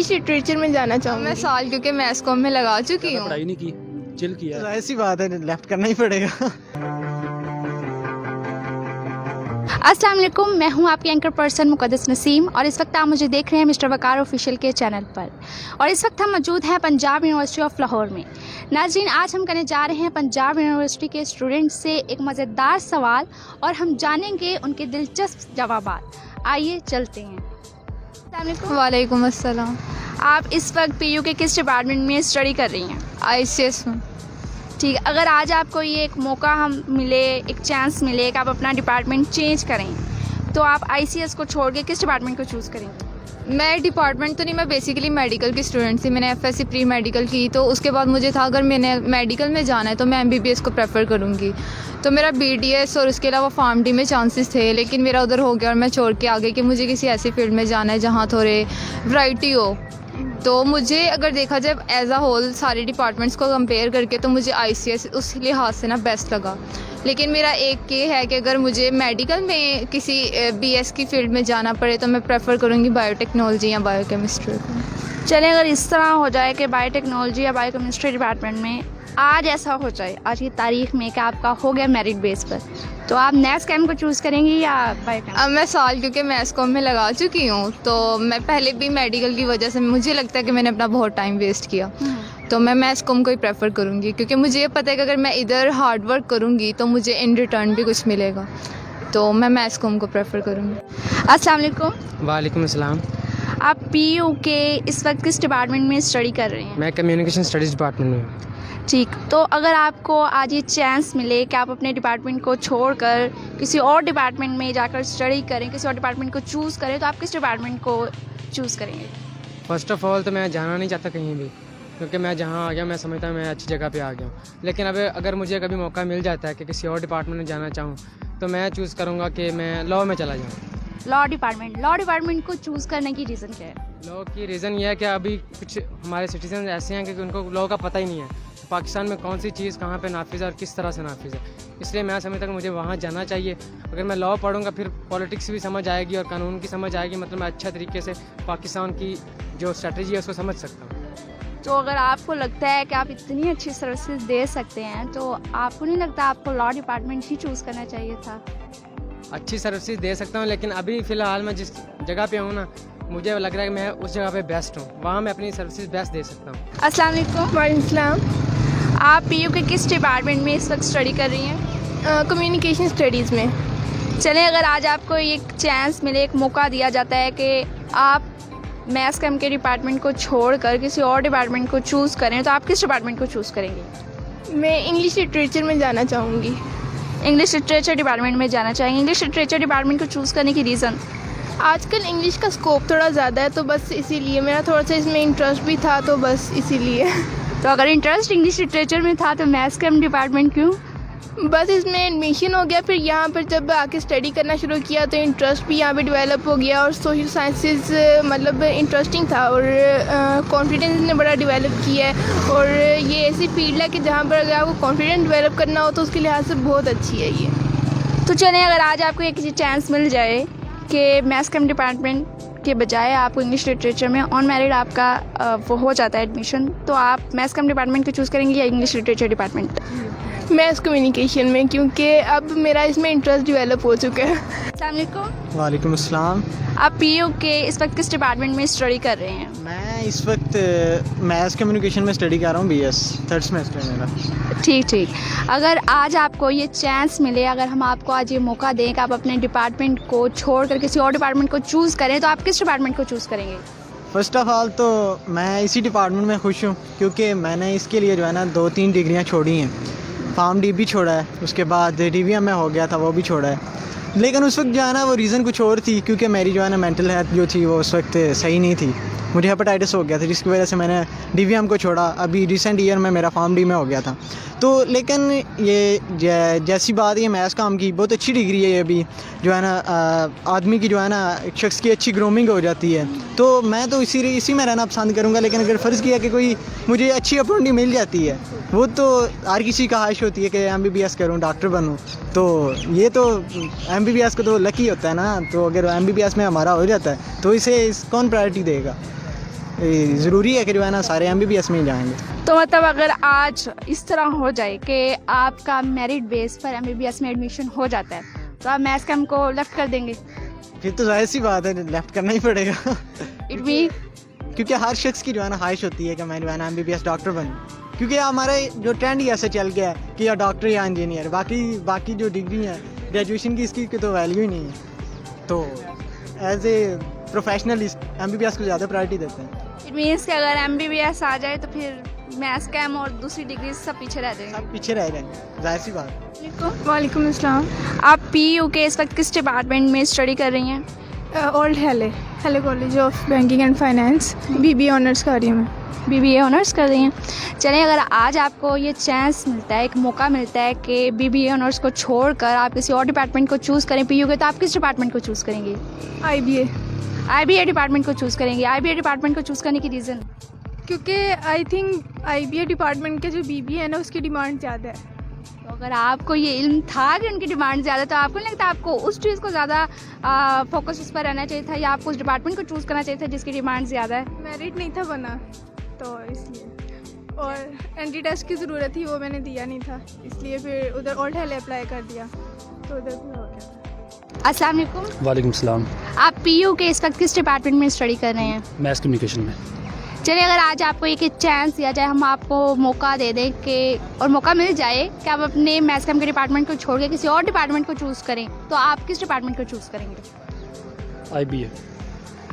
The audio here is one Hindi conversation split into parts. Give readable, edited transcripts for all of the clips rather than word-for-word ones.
इंग्लिश लिटरेचर में जाना चाहूँगी। मैं साल क्योंकि मैथ्स कॉम में लगा चुकी हूँ। पढ़ाई नहीं की, चिल किया। तो ऐसी बात है, लेफ्ट करना ही पड़ेगा। अस्सलाम वालेकुम, मैं हूं आपकी एंकर पर्सन मुक़द्दस नसीम और इस वक्त आप मुझे देख रहे हैं मिस्टर वकार ऑफिशियल के चैनल पर। और इस वक्त हम मौजूद हैं पंजाब यूनिवर्सिटी ऑफ लाहौर में। नाज़रीन, आज हम करने जा रहे हैं पंजाब यूनिवर्सिटी के स्टूडेंट्स से एक मज़ेदार सवाल और हम जानेंगे उनके दिलचस्प जवाबात। आइए चलते हैं। अस्सलाम वालेकुम। वालेकुम अस्सलाम। आप इस वक्त पीयू के किस डिपार्टमेंट में स्टडी कर रही हैं? ICS में। ठीक, अगर आज आपको ये एक मौका एक चांस मिले कि आप अपना डिपार्टमेंट चेंज करें तो आप ICS को छोड़ के किस डिपार्टमेंट को चूज़ करेंगे? मैं डिपार्टमेंट तो नहीं, मैं बेसिकली मेडिकल की स्टूडेंट थी। मैंने FSC प्री मेडिकल की, तो उसके बाद मुझे था अगर मैंने मेडिकल में जाना है तो मैं MBBS को प्रेफर करूँगी। तो मेरा BDS और उसके अलावा PharmD में चांसेस थे, लेकिन मेरा उधर हो गया और मैं छोड़ के आ गई कि मुझे किसी ऐसी फील्ड में जाना है जहाँ थोड़े वैरायटी हो। तो मुझे अगर देखा जाए एज अ होल सारे डिपार्टमेंट्स को कंपेयर करके तो मुझे ICS उस लिहाज से ना बेस्ट लगा। लेकिन मेरा एक ये है कि अगर मुझे मेडिकल में किसी BS की फील्ड में जाना पड़े तो मैं प्रेफर करूँगी बायोटेक्नोलॉजी या बायोकेमिस्ट्री को। चलें, अगर इस तरह हो जाए कि बायोटेक्नोलॉजी या बायोकेमिस्ट्री डिपार्टमेंट में आज ऐसा हो जाए आज की तारीख में कि आपका हो गया मेरिट बेस पर, तो आप नेक्स्ट कैम को चूज़ करेंगी या बायोकेम? अब मैं साल क्योंकि मैथ्स कॉम में लगा चुकी हूँ, तो मैं पहले भी मेडिकल की वजह से मुझे लगता है कि मैंने अपना बहुत टाइम वेस्ट किया, तो मैं मैथ्स कॉम को ही प्रेफर करूँगी क्योंकि मुझे ये पता है कि अगर मैं इधर हार्ड वर्क करूँगी तो मुझे इन रिटर्न भी कुछ मिलेगा, तो मैं मैथ्स कॉम को प्रेफर करूँगी। अस्सलाम वालेकुम। वालेकुम अस्सलाम। आप PU के इस वक्त किस डिपार्टमेंट में स्टडी कर रहे हैं? मैं कम्युनिकेशन स्टडीज़ डिपार्टमेंट में हूँ। ठीक, तो अगर आपको आज ये चांस मिले कि आप अपने डिपार्टमेंट को छोड़कर किसी और डिपार्टमेंट में जाकर स्टडी करें, किसी और डिपार्टमेंट को चूज़ करें, तो आप किस डिपार्टमेंट को चूज़ करेंगे? फ़र्स्ट ऑफ़ ऑल तो मैं जाना नहीं चाहता कहीं भी, क्योंकि मैं जहाँ आ गया मैं समझता हूँ मैं अच्छी जगह पे आ गया हूँ। लेकिन अब अगर मुझे कभी मौका मिल जाता है कि किसी और डिपार्टमेंट में जाना चाहूँ तो मैं चूज़ करूँगा कि मैं लॉ में चला जाऊँ। लॉ डिपार्टमेंट को चूज़ करने की रीज़न क्या है? लॉ की रीज़न ये है कि अभी कुछ हमारे सिटीजन ऐसे हैं कि उनको लॉ का पता ही नहीं है पाकिस्तान में कौन सी चीज़ कहाँ पे नाफिज है और किस तरह से नाफिज है। इसलिए मैं समझता हूँ मुझे वहाँ जाना चाहिए। अगर मैं लॉ पढ़ूंगा फिर पॉलिटिक्स भी समझ आएगी और कानून की समझ आएगी, मतलब मैं अच्छा तरीके से पाकिस्तान की जो स्ट्रेटजी है उसको समझ सकता हूँ। तो अगर आपको लगता है कि आप इतनी अच्छी सर्विसेज दे सकते हैं तो आपको नहीं लगता आपको लॉ डिपार्टमेंट ही चूज़ करना चाहिए था? अच्छी सर्विसेज दे सकता हूँ, लेकिन अभी फ़िलहाल मैं जिस जगह पे हूँ ना, मुझे लग रहा है कि मैं उस जगह पे बेस्ट हूँ, वहाँ मैं अपनी सर्विसेज बेस्ट दे सकता हूँ। अस्सलाम वालेकुम। वालेकुम सलाम। आप PU के किस डिपार्टमेंट में इस वक्त स्टडी कर रही हैं? कम्युनिकेशन स्टडीज़ में। चलें, अगर आज आपको एक चांस मिले, एक मौका दिया जाता है कि आप मैथ्स कम के डिपार्टमेंट को छोड़कर किसी और डिपार्टमेंट को चूज़ करें, तो आप किस डिपार्टमेंट को चूज़ करेंगे? मैं इंग्लिश लिटरेचर में जाना चाहूँगी। इंग्लिश लिटरेचर डिपार्टमेंट में जाना चाहेंगे। इंग्लिश लिटरेचर डिपार्टमेंट को चूज़ करने की रीज़न? आजकल इंग्लिश का स्कोप थोड़ा ज़्यादा है, तो बस इसीलिए मेरा थोड़ा सा इसमें इंटरेस्ट भी था, तो बस इसीलिए। तो अगर इंटरेस्ट इंग्लिश लिटरेचर में था तो मैथ्स कम डिपार्टमेंट क्यों? बस इसमें एडमिशन हो गया, फिर यहाँ पर जब आके स्टडी करना शुरू किया तो इंटरेस्ट भी यहाँ पे डेवलप हो गया और सोशल साइंसेस मतलब इंटरेस्टिंग था और कॉन्फिडेंस ने बड़ा डेवलप किया है। और ये ऐसी फील्ड है कि जहाँ पर अगर आपको कॉन्फिडेंस डेवलप करना हो तो उसके लिहाज से बहुत अच्छी है ये। तो चलें, अगर आज आपको एक चांस मिल जाए कि मैथ्स कम डिपार्टमेंट के बजाय आपको इंग्लिश लिटरेचर में ऑन मेरिट आपका वो हो जाता है एडमिशन, तो आप मैथ्स कम डिपार्टमेंट को चूज़ करेंगे या English literature department? Maths communication में, क्योंकि अब मेरा इसमें इंटरेस्ट डेवलप हो चुका है। अस्सलाम वालेकुम। वालेकुम अस्सलाम। आप PU के इस वक्त किस डिपार्टमेंट में स्टडी कर रहे हैं? मैं इस वक्त मैथ्स कम्युनिकेशन में स्टडी कर रहा हूँ, BS थर्ड सेमेस्टर है मेरा। ठीक, अगर आज आपको ये चांस मिले, अगर हम आपको आज ये मौका दें कि आप अपने डिपार्टमेंट को छोड़कर किसी और डिपार्टमेंट को चूज़ करें, तो आप किस डिपार्टमेंट को चूज़ करेंगे? फ़र्स्ट ऑफ़ ऑल तो मैं इसी डिपार्टमेंट में खुश हूँ, क्योंकि मैंने इसके लिए जो है ना 2-3 डिग्रियाँ छोड़ी हैं। PharmD भी छोड़ा है, उसके बाद DVM में हो गया था, वो भी छोड़ा है। लेकिन उस वक्त जो है ना वो रीज़न कुछ और थी, क्योंकि मेरी जो है ना मेंटल हेल्थ जो थी वो उस वक्त सही नहीं थी। मुझे हेपेटाइटिस हो गया था, जिसकी वजह से मैंने DVM को छोड़ा। अभी रिसेंट ईयर में मेरा PharmD में हो गया था। तो लेकिन ये जैसी बात ये मैथ्स काम की बहुत अच्छी डिग्री है, ये भी जो है ना आदमी की जो है ना एक शख्स की अच्छी ग्रूमिंग हो जाती है। तो मैं तो इसी में रहना पसंद करूँगा। लेकिन अगर फ़र्ज़ किया कि कोई मुझे अच्छी अपॉर्चुनिटी मिल जाती है, वो तो हर किसी का ख्वाहिश होती है कि MBBS करूँ, डॉक्टर बनूँ। तो ये तो MBBS को तो लकी होता है ना। तो अगर MBBS में हमारा हो जाता है तो इसे कौन प्रायोरिटी देगा? ज़रूरी है कि जो है ना सारे MBBS में ही जाएंगे। तो मतलब अगर आज इस तरह हो जाए कि आपका मेरिट बेस पर MBBS में एडमिशन हो जाता है तो आप मैथ्स कैम को लेफ्ट कर देंगे? फिर तो जाहिर सी बात है लेफ्ट करना ही पड़ेगा। इट मीन क्योंकि हर शख्स की जो है ना ख्वाहिश होती है कि मैं जो है ना MBBS डॉक्टर बनूँ, क्योंकि हमारे जो ट्रेंड ही ऐसे चल गया है कि या डॉक्टर या इंजीनियर, बाकी जो डिग्री है ग्रेजुएशन की इसकी तो वैल्यू ही नहीं है। तो एज ए प्रोफेशनल MBBS को ज़्यादा प्रायोरिटी देते हैं। इट मीन्स कि अगर MBBS आ जाए तो फिर मैथ्स कैम और दूसरी डिग्री सब पीछे रह जाएंगे। सब पीछे रह जाएंगे, जाहिर सी बात है। वालेकुम अस्सलाम। आप PU के इस वक्त किस डिपार्टमेंट में स्टडी कर रही हैं? ओल्ड हेले college of banking and finance, BBA honours कर रही हूँ मैं। BBA ऑनर्स कर रही हैं। चलिए, अगर आज आपको ये चांस मिलता है, एक मौका मिलता है कि BBA ऑनर्स को छोड़कर आप किसी और डिपार्टमेंट को चूज़ करें PU के, तो आप किस डिपार्टमेंट को चूज़ करेंगी? IBA डिपार्टमेंट को चूज़ करेंगी। IBA डिपार्टमेंट को चूज़ करने की रीज़न? क्योंकि आई थिंक IBA डिपार्टमेंट के जो BBA है ना उसकी डिमांड ज़्यादा है। तो अगर आपको ये इल्म था कि उनकी डिमांड ज़्यादा है तो आपको नहीं लगता आपको उस चीज़ को ज़्यादा फोकस उस पर रहना चाहिए था, या आपको उस डिपार्टमेंट को चूज़ करना चाहिए था जिसकी डिमांड ज़्यादा है? मेरिट नहीं था बना तो इसलिए, और एंट्री टेस्ट की ज़रूरत थी वो मैंने दिया नहीं था, इसलिए फिर उधर ओल्ड हेले अप्लाई कर दिया तो उधर भी हो गया। अस्सलाम वालेकुम। वालेकुम सलाम। आप PU के इस वक्त किस डिपार्टमेंट में स्टडी कर रहे हैं? मैथ्स कम्युनिकेशन में। चलिए, अगर आज आपको एक चांस दिया जाए, हम आपको मौका दे दें कि और मौका मिल जाए कि आप अपने मैथ्स कैम के डिपार्टमेंट को छोड़ के किसी और डिपार्टमेंट को चूज़ करें, तो आप किस डिपार्टमेंट को चूज़ करेंगे?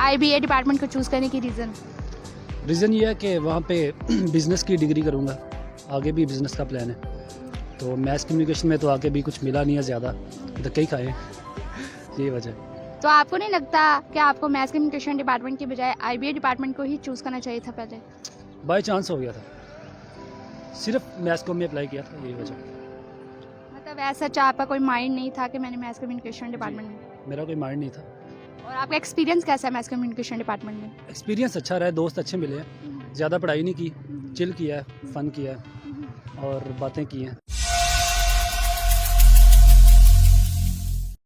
IBA डिपार्टमेंट को चूज़ करने की रीज़न ये है कि वहाँ पे बिज़नेस की डिग्री करूँगा, आगे भी बिज़नेस का प्लान है, तो मैथ्स कम्युनिकेशन में तो आगे भी कुछ मिला नहीं है ज़्यादा, धक्के ही खाए, यही वजह। तो आपको नहीं लगता कि आपको मैथ्स कम्युनिकेशन डिपार्टमेंट के बजाय IBA डिपार्टमेंट को ही चूज़ करना चाहिए था पहले? बाई चांस हो गया था, सिर्फ मैथ्स को मैं अप्लाई किया था, यही वजह। मतलब ऐसा आपका कोई माइंड नहीं था कि मैंने मैथ्स कम्युनिकेशन डिपार्टमेंट में? मेरा कोई माइंड नहीं था। और आपका एक्सपीरियंस कैसा है मैथ्स कम्युनिकेशन डिपार्टमेंट में? एक्सपीरियंस अच्छा रहा है, दोस्त अच्छे मिले हैं, ज़्यादा पढ़ाई नहीं की, चिल किया है, फ़न किया है और बातें की हैं।